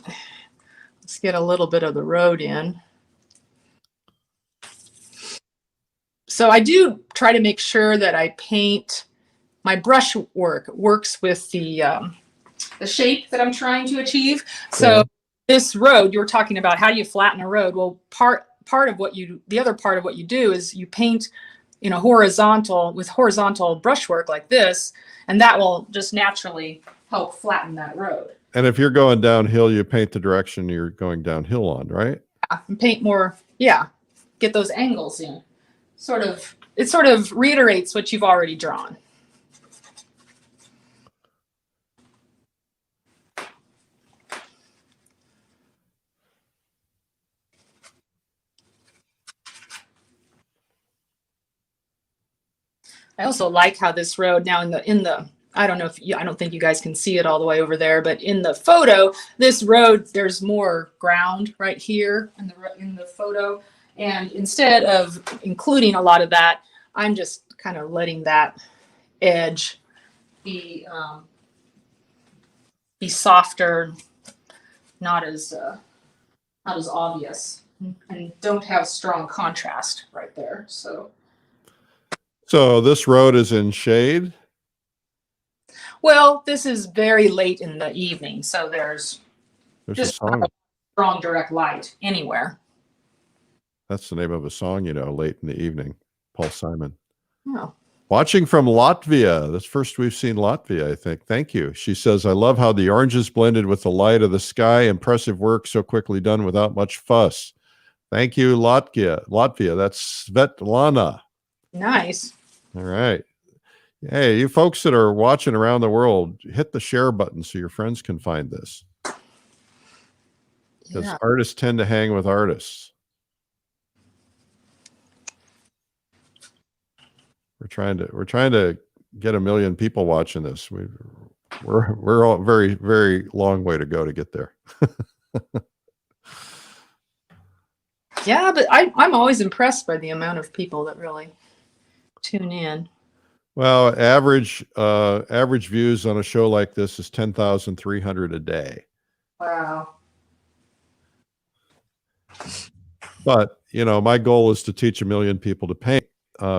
Let's get a little bit of the road in. So I do try to make sure that I paint my brush works with the shape that I'm trying to achieve. So this road, you were talking about how you flatten a road. Well, the other part of what you do is you paint with horizontal brushwork like this, and that will just naturally help flatten that road. And if you're going downhill, you paint the direction you're going downhill on, right? Yeah, and paint more. Yeah, get those angles in. It sort of reiterates what you've already drawn. I also like how this road now in the I don't think you guys can see it all the way over there, but in the photo, this road, there's more ground right here in the photo. And instead of including a lot of that, I'm just kind of letting that edge be softer, not as obvious, and don't have strong contrast right there. So this road is in shade. well, this is very late in the evening, so there's There's just a song. not a strong direct light anywhere. That's the name of a song, you know, Late in the Evening. Paul Simon. Oh. Watching from Latvia. That's first we've seen Latvia, I think. Thank you. She says, I love how the oranges blended with the light of the sky. Impressive work, so quickly done without much fuss. Thank you, Latvia. That's Svetlana. Nice. All right. Hey, you folks that are watching around the world, hit the share button so your friends can find this. Because Yeah. artists tend to hang with artists. We're trying to get 1 million people watching this. We're all very, very long way to go to get there. Yeah, but I'm always impressed by the amount of people that really tune in. Well, average views on a show like this is 10,300 a day. Wow. But, you know, my goal is to teach 1 million people to paint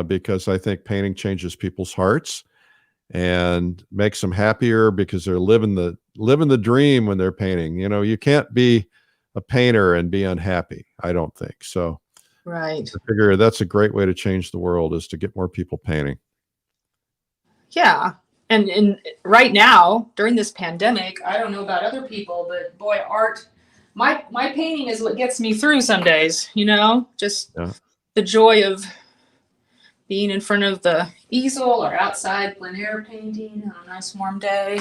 because I think painting changes people's hearts and makes them happier because they're living the dream when they're painting. You know, you can't be a painter and be unhappy. I don't think so. Right. I figure that's a great way to change the world, is to get more people painting. Yeah. And right now, during this pandemic, I don't know about other people, but boy, art, my painting is what gets me through some days, you know, just the joy of being in front of the easel or outside plein air painting on a nice warm day.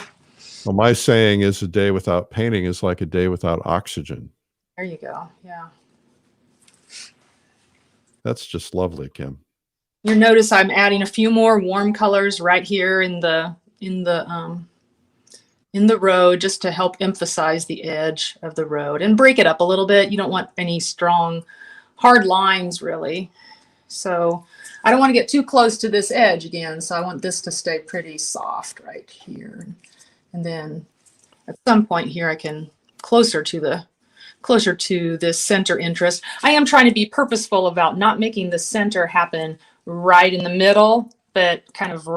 Well, my saying is, a day without painting is like a day without oxygen. There you go. Yeah. That's just lovely, Kim. You'll notice I'm adding a few more warm colors right here in the road, just to help emphasize the edge of the road and break it up a little bit. You don't want any strong, hard lines really. So I don't want to get too close to this edge again. So I want this to stay pretty soft right here. And then at some point here, I can closer to this center interest. I am trying to be purposeful about not making the center happen right in the middle, but kind of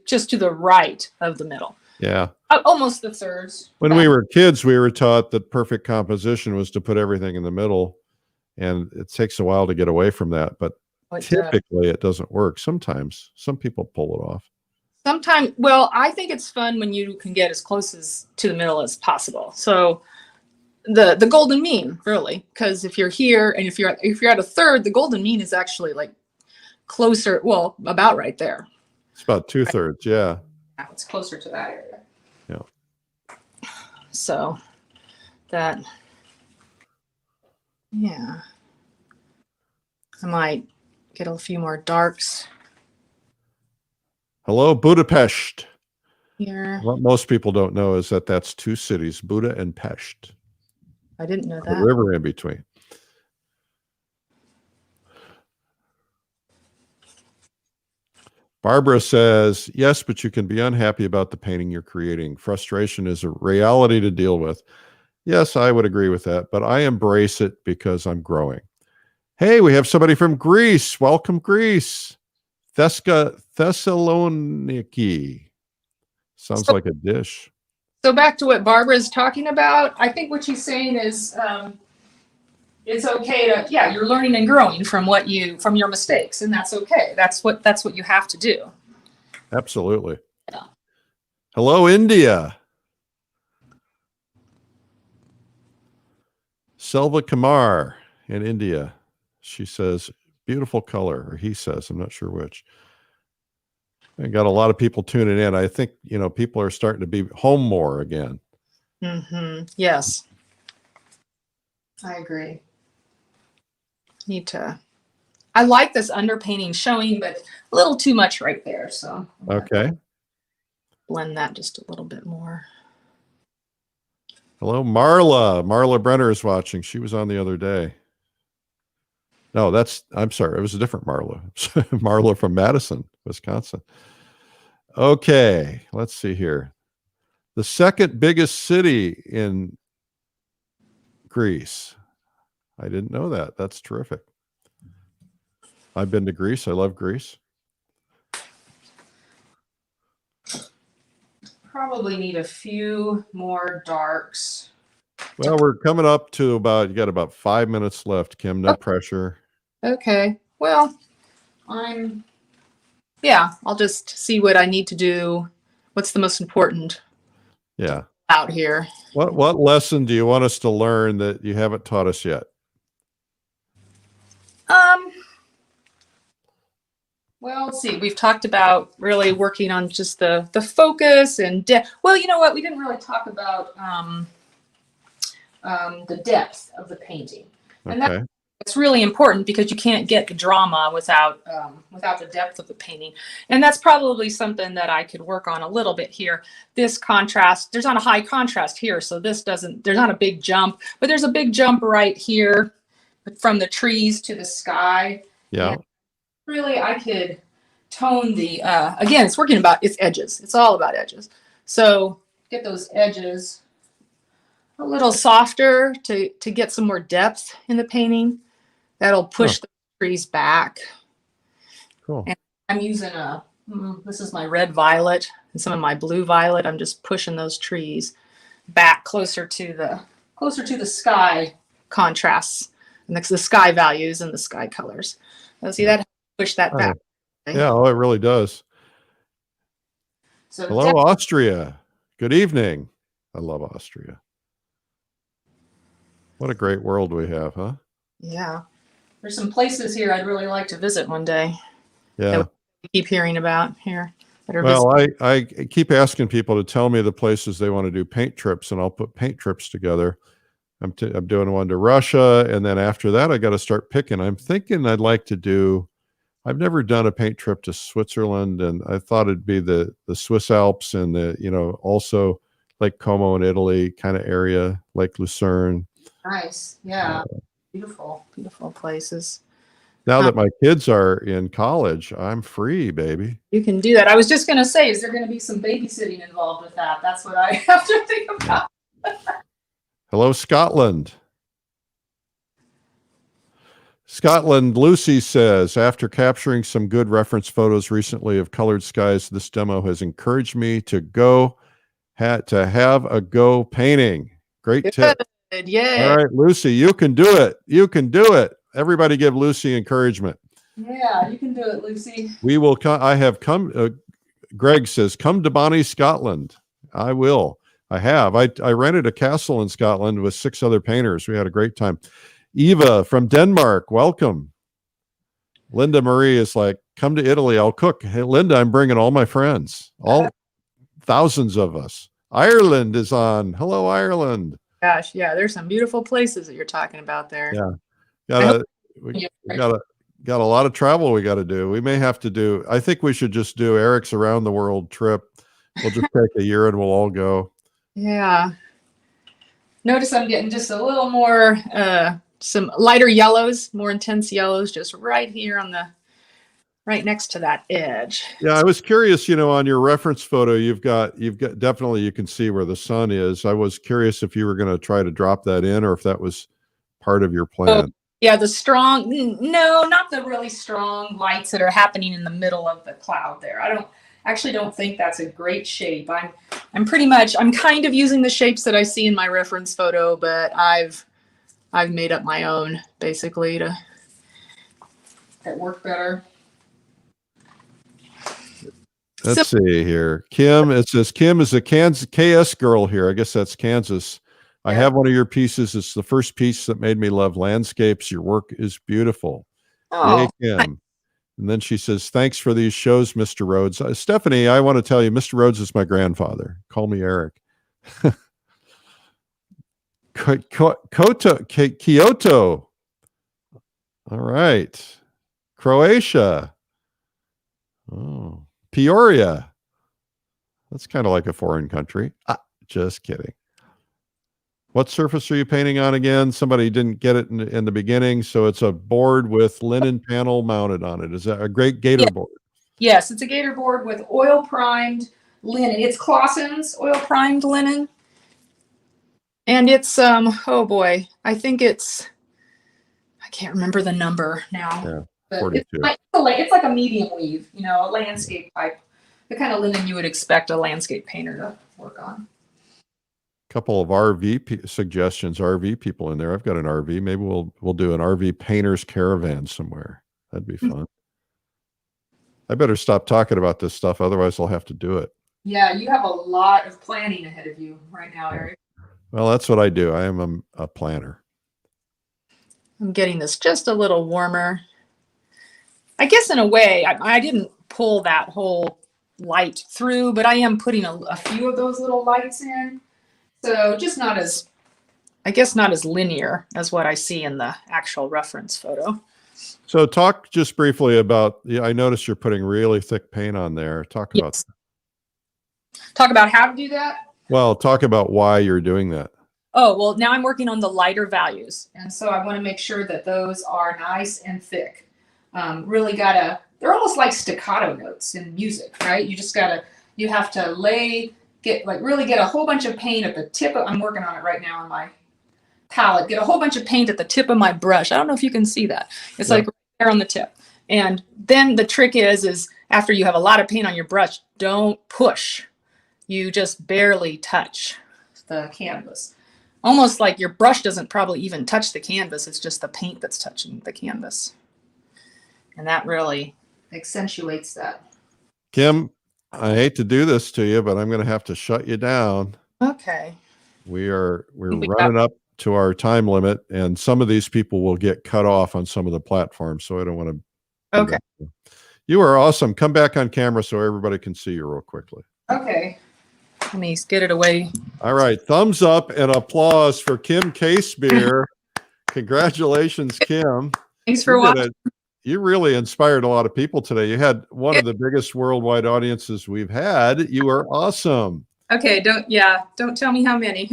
just to the right of the middle. Yeah. Almost the thirds. When we were kids, we were taught that perfect composition was to put everything in the middle, and it takes a while to get away from that, but typically it doesn't work. Sometimes some people pull it off. Sometimes, well, I think it's fun when you can get as close as to the middle as possible. So the golden mean, really, because if you're here and if you're at a third, the golden mean is actually like closer, well, about right there. It's about 2/3, yeah. It's closer to that area. Yeah. So that, yeah. I might get a few more darks Hello, Budapest. here. What most people don't know is that that's two cities, Buda and Pest. I didn't know The that. river in between. Barbara says, yes, but you can be unhappy about the painting you're creating. Frustration is a reality to deal with. Yes, I would agree with that, but I embrace it because I'm growing. Hey, we have somebody from Greece. Welcome, Greece. Thessaloniki. Sounds like a dish. So back to what Barbara is talking about, I think what she's saying is it's okay to, you're learning and growing from your mistakes, and that's okay. That's what you have to do. Absolutely. Yeah. Hello, India. Selva Kumar in India. She says, beautiful color, or he says, I'm not sure which. I got a lot of people tuning in. I think, people are starting to be home more again. Mm-hmm. Yes. I agree. I like this underpainting showing, but a little too much right there. So okay. Blend that just a little bit more. Hello, Marla. Marla Brenner is watching. She was on the other day. No, I'm sorry. It was a different Marla. Marla from Madison, Wisconsin. Okay, let's see here. The second biggest city in Greece. I didn't know that. That's terrific. I've been to Greece. I love Greece. Probably need a few more darks. Well, we're coming up to you got about 5 minutes left, Kim. No pressure. Okay. Well, I'll just see what I need to do. What's the most important Yeah. out here? What lesson do you want us to learn that you haven't taught us yet? Well, let's see. We've talked about really working on just the focus and depth. Well, you know what? We didn't really talk about the depth of the painting, and Okay. that's really important because you can't get the drama without the depth of the painting. And that's probably something that I could work on a little bit here. This contrast, there's not a high contrast here, so there's not a big jump, but there's a big jump right here from the trees to the sky. Yeah. And really, I could tone the, again, it's edges. It's all about edges. So get those edges a little softer to get some more depth in the painting. That'll push the trees back. Cool. And I'm using this is my red violet and some of my blue violet. I'm just pushing those trees back closer to the sky contrasts and the sky values and the sky colors. See that? Push that back. Yeah, oh, it really does. So hello, Austria. Good evening. I love Austria. What a great world we have, huh? Yeah. There's some places here I'd really like to visit one day. Yeah. That we keep hearing about here. Well, I keep asking people to tell me the places they want to do paint trips, and I'll put paint trips together. I'm doing one to Russia, and then after that, I got to start picking. I'm thinking I'd like to do. I've never done a paint trip to Switzerland, and I thought it'd be the Swiss Alps and also Lake Como in Italy kind of area, Lake Lucerne. Nice, yeah, beautiful places. Now that my kids are in college, I'm free, baby. You can do that. I was just going to say, is there going to be some babysitting involved with that? That's what I have to think about. Hello, Scotland. Scotland, Lucy says, after capturing some good reference photos recently of colored skies, this demo has encouraged me to have a go painting. Great tip. Yeah. All right, Lucy, you can do it. You can do it. Everybody give Lucy encouragement. Yeah, you can do it, Lucy. We will come. I have come. Greg says, come to Bonnie, Scotland. I will. I have. I rented a castle in Scotland with 6 other painters. We had a great time. Eva from Denmark, welcome. Linda Marie is like, come to Italy, I'll cook. Hey, Linda, I'm bringing all my friends, all thousands of us. Ireland is on. Hello, Ireland. Gosh, yeah, there's some beautiful places that you're talking about there. Yeah, we got a lot of travel we got to do. We may have to do. I think we should just do Eric's around the world trip. We'll just take a year and we'll all go. Yeah. Notice I'm getting just a little more. Some lighter yellows, more intense yellows, just right here right next to that edge. Yeah, I was curious, on your reference photo, you've got definitely, you can see where the sun is. I was curious if you were going to try to drop that in or if that was part of your plan. Oh, yeah, no, not the really strong lights that are happening in the middle of the cloud there. I don't think that's a great shape. I'm kind of using the shapes that I see in my reference photo, but I've made up my own basically that work better. Let's see here. Kim, it says Kim is a Kansas KS girl here. I guess that's Kansas. I have one of your pieces. It's the first piece that made me love landscapes. Your work is beautiful. Oh, yay, Kim. And then she says, thanks for these shows, Mr. Rhodes. Stephanie, I want to tell you, Mr. Rhodes is my grandfather. Call me Eric. Kyoto. All right. Croatia. Oh, Peoria. That's kind of like a foreign country. Just kidding. What surface are you painting on again? Somebody didn't get it in the beginning. So it's a board with linen panel mounted on it. Is that a great gator board? Yes, it's a gator board with oil primed linen. It's Clausen's oil primed linen. And it's, oh boy, I think it's, I can't remember the number now. Yeah, but 42. It's like a medium weave, you know, a landscape type, the kind of linen you would expect a landscape painter to work on. Couple of RV suggestions, RV people in there. I've got an RV. Maybe we'll do an RV painter's caravan somewhere. That'd be fun. I better stop talking about this stuff, otherwise I'll have to do it. Yeah, you have a lot of planning ahead of you right now, Eric. Well, that's what I do. I am a planner. I'm getting this just a little warmer. I guess in a way, I didn't pull that whole light through, but I am putting a few of those little lights in. So just not as, I guess not as linear as what I see in the actual reference photo. So talk just briefly about, I noticed you're putting really thick paint on there. Talk about how to do that? Well, talk about why you're doing that. Oh, well, now I'm working on the lighter values. And so I want to make sure that those are nice and thick. Really they're almost like staccato notes in music, right? You have to really get a whole bunch of paint at the tip of, I'm working on it right now on my palette, get a whole bunch of paint at the tip of my brush. I don't know if you can see that. It's like right there on the tip. And then the trick is after you have a lot of paint on your brush, don't push. You just barely touch the canvas. Almost like your brush doesn't probably even touch the canvas. It's just the paint that's touching the canvas. And that really accentuates that. Kim, I hate to do this to you, but I'm going to have to shut you down. Okay. We're running up to our time limit, and some of these people will get cut off on some of the platforms. So I don't want to. Okay. You are awesome. Come back on camera so everybody can see you real quickly. Okay. Let me get it away. All right. Thumbs up and applause for Kim Casebeer. Congratulations, Kim. Thanks for watching. You really inspired a lot of people today. You had one of the biggest worldwide audiences we've had. You are awesome. Okay. Don't tell me how many.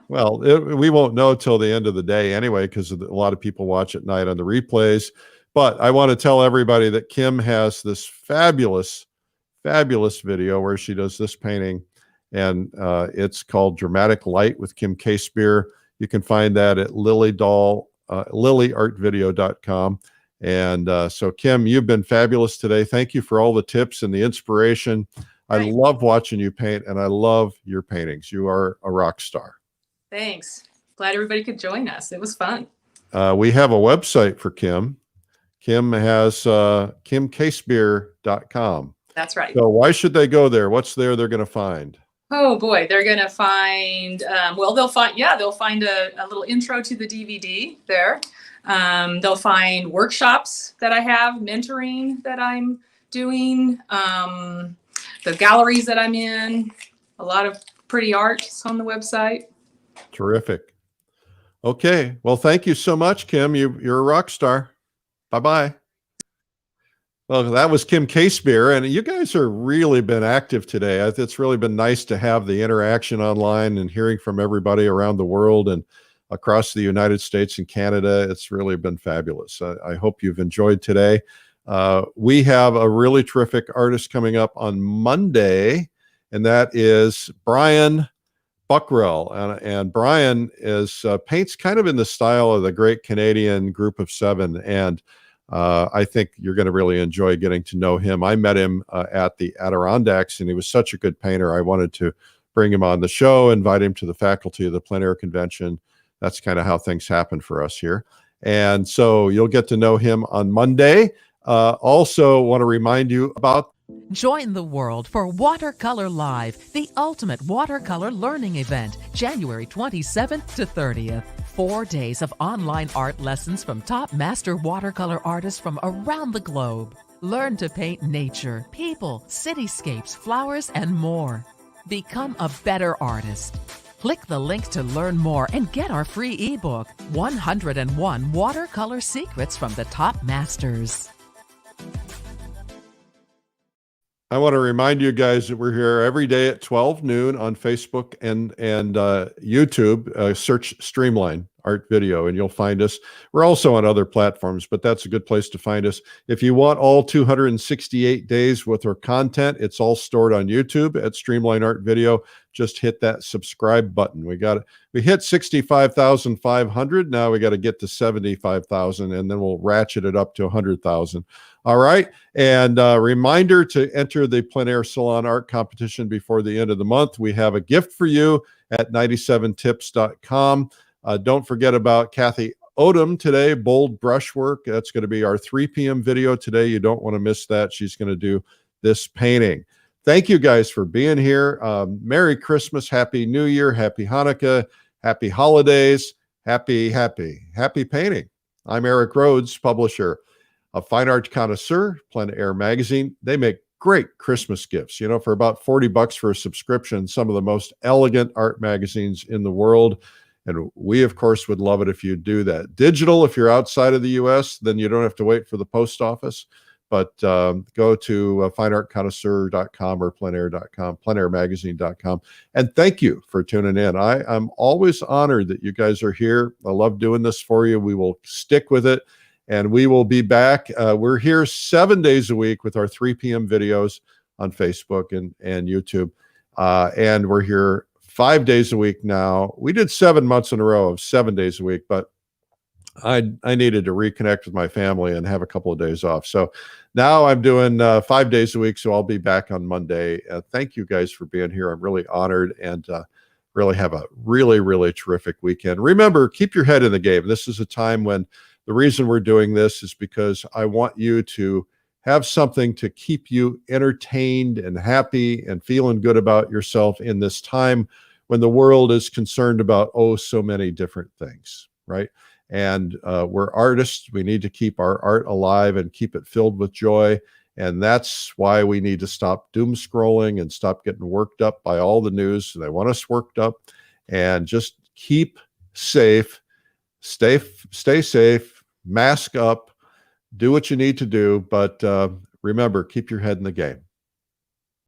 Well, we won't know till the end of the day anyway, because a lot of people watch at night on the replays. But I want to tell everybody that Kim has this fabulous video where she does this painting, and it's called Dramatic Light with Kim Casebeer. You can find that at lilyartvideo.com. And so Kim, you've been fabulous today. Thank you for all the tips and the inspiration. I love watching you paint, and I love your paintings. You are a rock star. Thanks. Glad everybody could join us. It was fun. We have a website for Kim. Kim has kimcasebeer.com. That's right. So why should they go there? What's there they're going to find? Oh boy, they're going to find, they'll find a little intro to the DVD there. They'll find workshops that I have, mentoring that I'm doing, the galleries that I'm in, a lot of pretty art on the website. Terrific. Okay. Well, thank you so much, Kim. You're a rock star. Bye-bye. Well, that was Kim Casebeer, and you guys are really been active today. It's really been nice to have the interaction online and hearing from everybody around the world and across the United States and Canada. It's really been fabulous. I hope you've enjoyed today. We have a really terrific artist coming up on Monday, and that is Brian Buckrell. And Brian paints kind of in the style of the great Canadian Group of Seven, and I think you're going to really enjoy getting to know him. I met him at the Adirondacks, and he was such a good painter. I wanted to bring him on the show, invite him to the faculty of the Plein Air Convention. That's kind of how things happen for us here. And so you'll get to know him on Monday. Also want to remind you about Join the world for Watercolor Live, the ultimate watercolor learning event, January 27th to 30th. 4 days of online art lessons from top master watercolor artists from around the globe. Learn to paint nature, people, cityscapes, flowers, and more. Become a better artist. Click the link to learn more and get our free ebook, 101 Watercolor Secrets from the Top Masters. I want to remind you guys that we're here every day at 12 noon on Facebook and YouTube. Search Streamline Art Video and you'll find us. We're also on other platforms, but that's a good place to find us. If you want all 268 days with our content, it's all stored on YouTube at Streamline Art Video. Just hit that subscribe button. We hit 65,500. Now we got to get to 75,000 and then we'll ratchet it up to 100,000. All right. And reminder to enter the Plein Air Salon Art Competition before the end of the month. We have a gift for you at 97tips.com. Don't forget about Kathy Odom today, Bold Brushwork. That's going to be our 3 p.m. video today. You don't want to miss that. She's going to do this painting. Thank you guys for being here. Merry Christmas, Happy New Year, Happy Hanukkah, Happy Holidays, happy painting. I'm Eric Rhodes, publisher of Fine Art Connoisseur, Plein Air Magazine. They make great Christmas gifts, you know, for about $40 for a subscription, some of the most elegant art magazines in the world. And we, of course, would love it if you do that. Digital, if you're outside of the US, then you don't have to wait for the post office. But go to fineartconnoisseur.com or pleinair.com, pleinairmagazine.com. And thank you for tuning in. I'm always honored that you guys are here. I love doing this for you. We will stick with it. And we will be back. We're here 7 days a week with our 3 p.m. videos on Facebook and YouTube. And we're here 5 days a week now. We did 7 months in a row of 7 days a week, but I needed to reconnect with my family and have a couple of days off. So now I'm doing 5 days a week. So I'll be back on Monday. Thank you guys for being here. I'm really honored and really have a really terrific weekend. Remember, keep your head in the game. This is a time when the reason we're doing this is because I want you to have something to keep you entertained and happy and feeling good about yourself in this time when the world is concerned about, so many different things, right? And we're artists. We need to keep our art alive and keep it filled with joy. And that's why we need to stop doom scrolling and stop getting worked up by all the news. They want us worked up, and just keep safe, stay safe, mask up, do what you need to do. But remember, keep your head in the game.